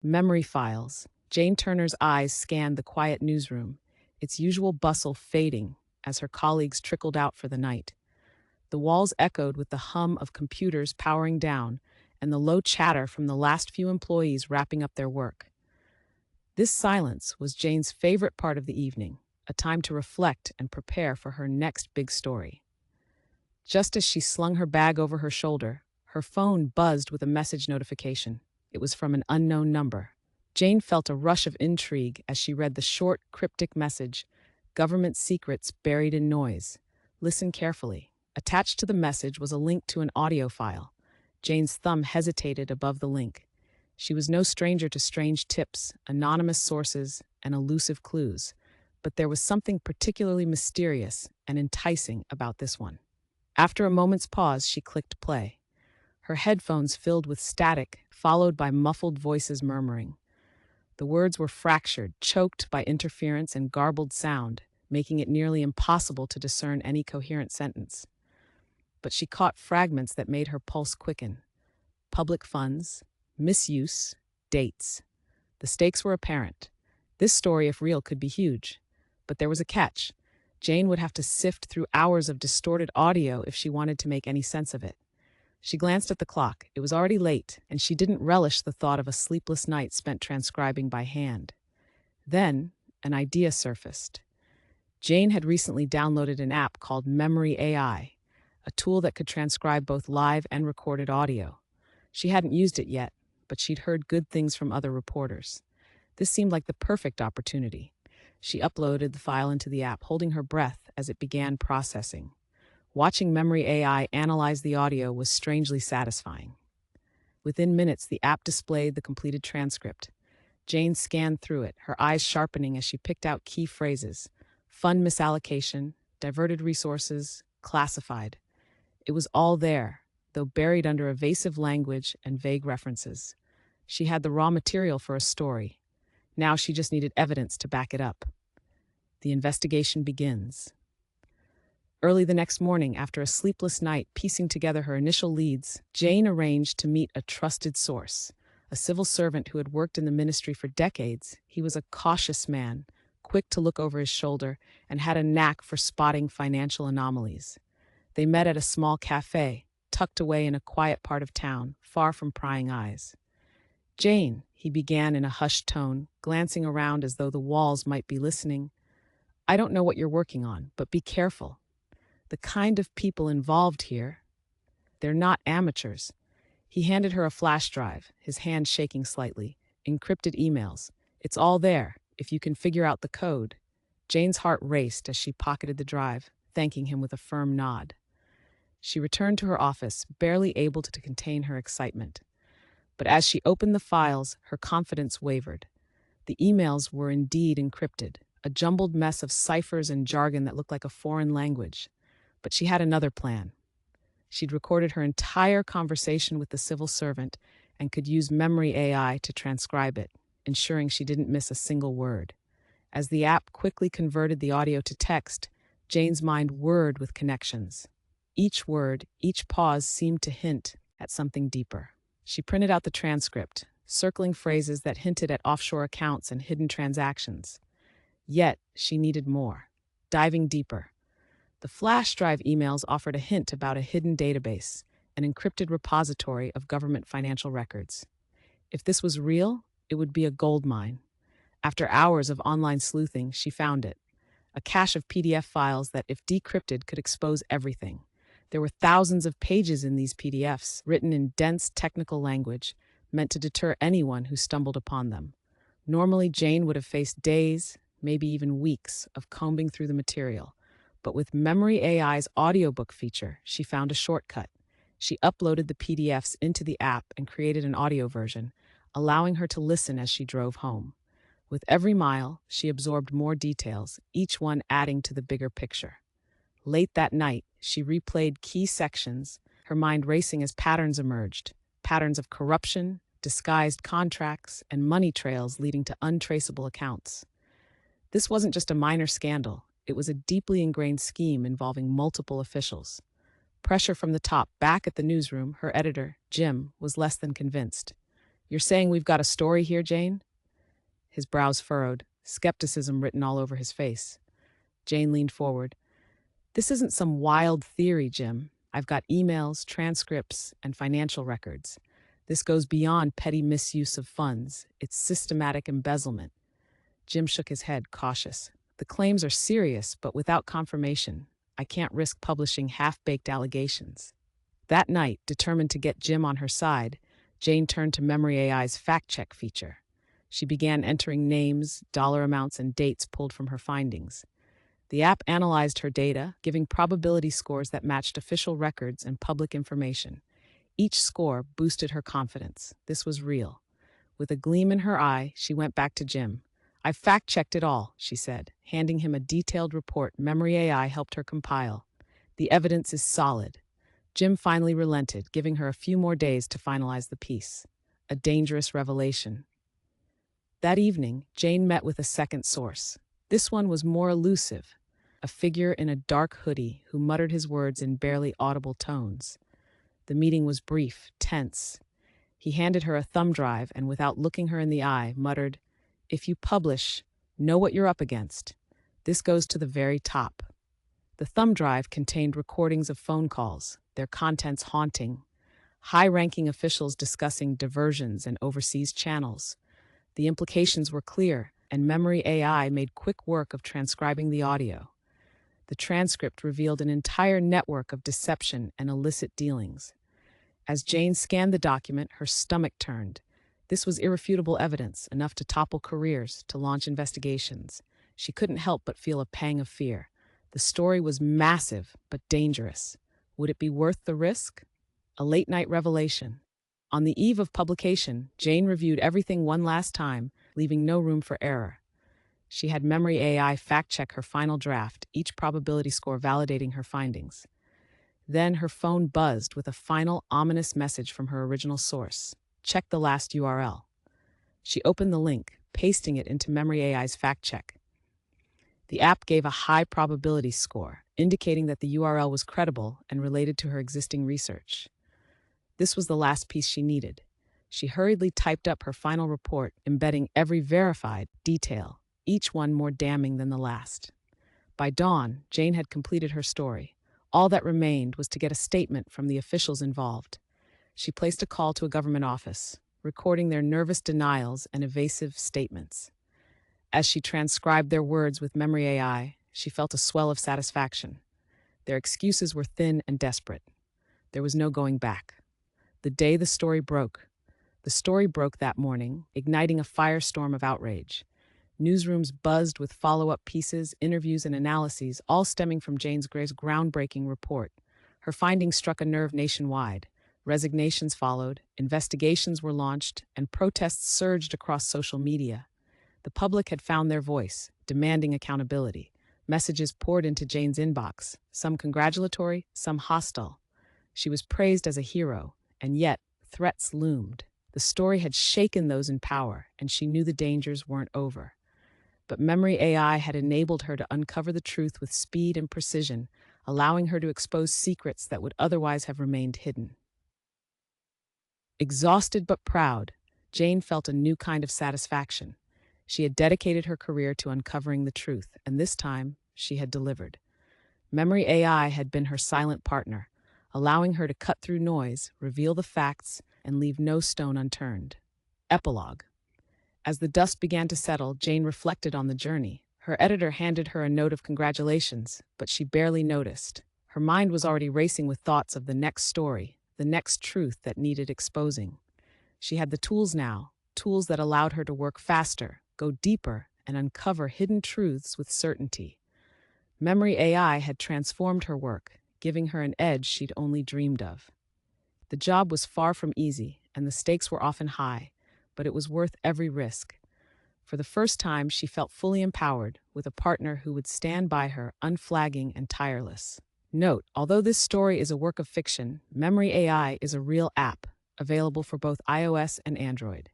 Memory files. Jane Turner's eyes scanned the quiet newsroom, its usual bustle fading as her colleagues trickled out for the night. The walls echoed with the hum of computers powering down and the low chatter from the last few employees wrapping up their work. This silence was Jane's favorite part of the evening, a time to reflect and prepare for her next big story. Just as she slung her bag over her shoulder, her phone buzzed with a message notification. It was from an unknown number. Jane felt a rush of intrigue as she read the short, cryptic message, "Government secrets buried in noise. Listen carefully." Attached to the message was a link to an audio file. Jane's thumb hesitated above the link. She was no stranger to strange tips, anonymous sources, and elusive clues, but there was something particularly mysterious and enticing about this one. After a moment's pause, she clicked play. Her headphones filled with static, followed by muffled voices murmuring. The words were fractured, choked by interference and garbled sound, making it nearly impossible to discern any coherent sentence. But she caught fragments that made her pulse quicken. Public funds, misuse, dates. The stakes were apparent. This story, if real, could be huge. But there was a catch. Jane would have to sift through hours of distorted audio if she wanted to make any sense of it. She glanced at the clock. It was already late, and she didn't relish the thought of a sleepless night spent transcribing by hand. Then, an idea surfaced. Jane had recently downloaded an app called Memory AI, a tool that could transcribe both live and recorded audio. She hadn't used it yet, but she'd heard good things from other reporters. This seemed like the perfect opportunity. She uploaded the file into the app, holding her breath as it began processing. Watching Memory AI analyze the audio was strangely satisfying. Within minutes, the app displayed the completed transcript. Jane scanned through it, her eyes sharpening as she picked out key phrases: fund misallocation, diverted resources, classified. It was all there, though buried under evasive language and vague references. She had the raw material for a story. Now she just needed evidence to back it up. The investigation begins. Early the next morning, after a sleepless night piecing together her initial leads, Jane arranged to meet a trusted source, a civil servant who had worked in the ministry for decades. He was a cautious man, quick to look over his shoulder, and had a knack for spotting financial anomalies. They met at a small cafe, tucked away in a quiet part of town, far from prying eyes. "Jane," he began in a hushed tone, glancing around as though the walls might be listening, "I don't know what you're working on, but be careful. The kind of people involved here, they're not amateurs." He handed her a flash drive, his hand shaking slightly. "Encrypted emails. It's all there, if you can figure out the code." Jane's heart raced as she pocketed the drive, thanking him with a firm nod. She returned to her office, barely able to contain her excitement. But as she opened the files, her confidence wavered. The emails were indeed encrypted, a jumbled mess of ciphers and jargon that looked like a foreign language. But she had another plan. She'd recorded her entire conversation with the civil servant and could use Memory AI to transcribe it, ensuring she didn't miss a single word. As the app quickly converted the audio to text, Jane's mind whirred with connections. Each word, each pause seemed to hint at something deeper. She printed out the transcript, circling phrases that hinted at offshore accounts and hidden transactions. Yet, she needed more. Diving deeper. The flash drive emails offered a hint about a hidden database, an encrypted repository of government financial records. If this was real, it would be a goldmine. After hours of online sleuthing, she found it. A cache of PDF files that, if decrypted, could expose everything. There were thousands of pages in these PDFs, written in dense technical language, meant to deter anyone who stumbled upon them. Normally, Jane would have faced days, maybe even weeks, of combing through the material. But with Memory AI's audiobook feature, she found a shortcut. She uploaded the PDFs into the app and created an audio version, allowing her to listen as she drove home. With every mile, she absorbed more details, each one adding to the bigger picture. Late that night, she replayed key sections, her mind racing as patterns emerged, patterns of corruption, disguised contracts, and money trails leading to untraceable accounts. This wasn't just a minor scandal, it was a deeply ingrained scheme involving multiple officials. Pressure from the top, back at the newsroom, her editor, Jim, was less than convinced. You're saying we've got a story here, Jane? His brows furrowed, skepticism written all over his face. Jane leaned forward. This isn't some wild theory, Jim. I've got emails, transcripts, and financial records. This goes beyond petty misuse of funds. It's systematic embezzlement. Jim shook his head, cautious. The claims are serious, but without confirmation. I can't risk publishing half-baked allegations. That night, determined to get Jim on her side, Jane turned to Memory AI's fact-check feature. She began entering names, dollar amounts, and dates pulled from her findings. The app analyzed her data, giving probability scores that matched official records and public information. Each score boosted her confidence. This was real. With a gleam in her eye, she went back to Jim. "I've fact-checked it all," she said, handing him a detailed report Memory AI helped her compile. "The evidence is solid." Jim finally relented, giving her a few more days to finalize the piece. A dangerous revelation. That evening, Jane met with a second source. This one was more elusive, a figure in a dark hoodie who muttered his words in barely audible tones. The meeting was brief, tense. He handed her a thumb drive and, without looking her in the eye, muttered, "If you publish, know what you're up against. This goes to the very top." The thumb drive contained recordings of phone calls, their contents haunting, high-ranking officials discussing diversions and overseas channels. The implications were clear, and Memory AI made quick work of transcribing the audio. The transcript revealed an entire network of deception and illicit dealings. As Jane scanned the document, her stomach turned. This was irrefutable evidence, enough to topple careers, to launch investigations. She couldn't help but feel a pang of fear. The story was massive, but dangerous. Would it be worth the risk? A late-night revelation. On the eve of publication, Jane reviewed everything one last time, leaving no room for error. She had Memory AI fact-check her final draft, each probability score validating her findings. Then her phone buzzed with a final ominous message from her original source. "Check the last URL." She opened the link, pasting it into Memory AI's fact-check. The app gave a high probability score, indicating that the URL was credible and related to her existing research. This was the last piece she needed. She hurriedly typed up her final report, embedding every verified detail, each one more damning than the last. By dawn, Jane had completed her story. All that remained was to get a statement from the officials involved. She placed a call to a government office, recording their nervous denials and evasive statements. As she transcribed their words with Memory AI, she felt a swell of satisfaction. Their excuses were thin and desperate. There was no going back. The day the story broke that morning, igniting a firestorm of outrage. Newsrooms buzzed with follow-up pieces, interviews, and analyses, all stemming from Jane's groundbreaking report. Her findings struck a nerve nationwide. Resignations followed, investigations were launched, and protests surged across social media. The public had found their voice, demanding accountability. Messages poured into Jane's inbox, some congratulatory, some hostile. She was praised as a hero, and yet threats loomed. The story had shaken those in power, and she knew the dangers weren't over. But Memory AI had enabled her to uncover the truth with speed and precision, allowing her to expose secrets that would otherwise have remained hidden. Exhausted but proud, Jane felt a new kind of satisfaction. She had dedicated her career to uncovering the truth, and this time she had delivered. Memory AI had been her silent partner, allowing her to cut through noise, reveal the facts, and leave no stone unturned. Epilogue. As the dust began to settle, Jane reflected on the journey. Her editor handed her a note of congratulations, but she barely noticed. Her mind was already racing with thoughts of the next story, the next truth that needed exposing. She had the tools now, tools that allowed her to work faster, go deeper, and uncover hidden truths with certainty. Memory AI had transformed her work, giving her an edge she'd only dreamed of. The job was far from easy, and the stakes were often high, but it was worth every risk. For the first time, she felt fully empowered, with a partner who would stand by her, unflagging and tireless. Note, although this story is a work of fiction, Memory AI is a real app, available for both iOS and Android.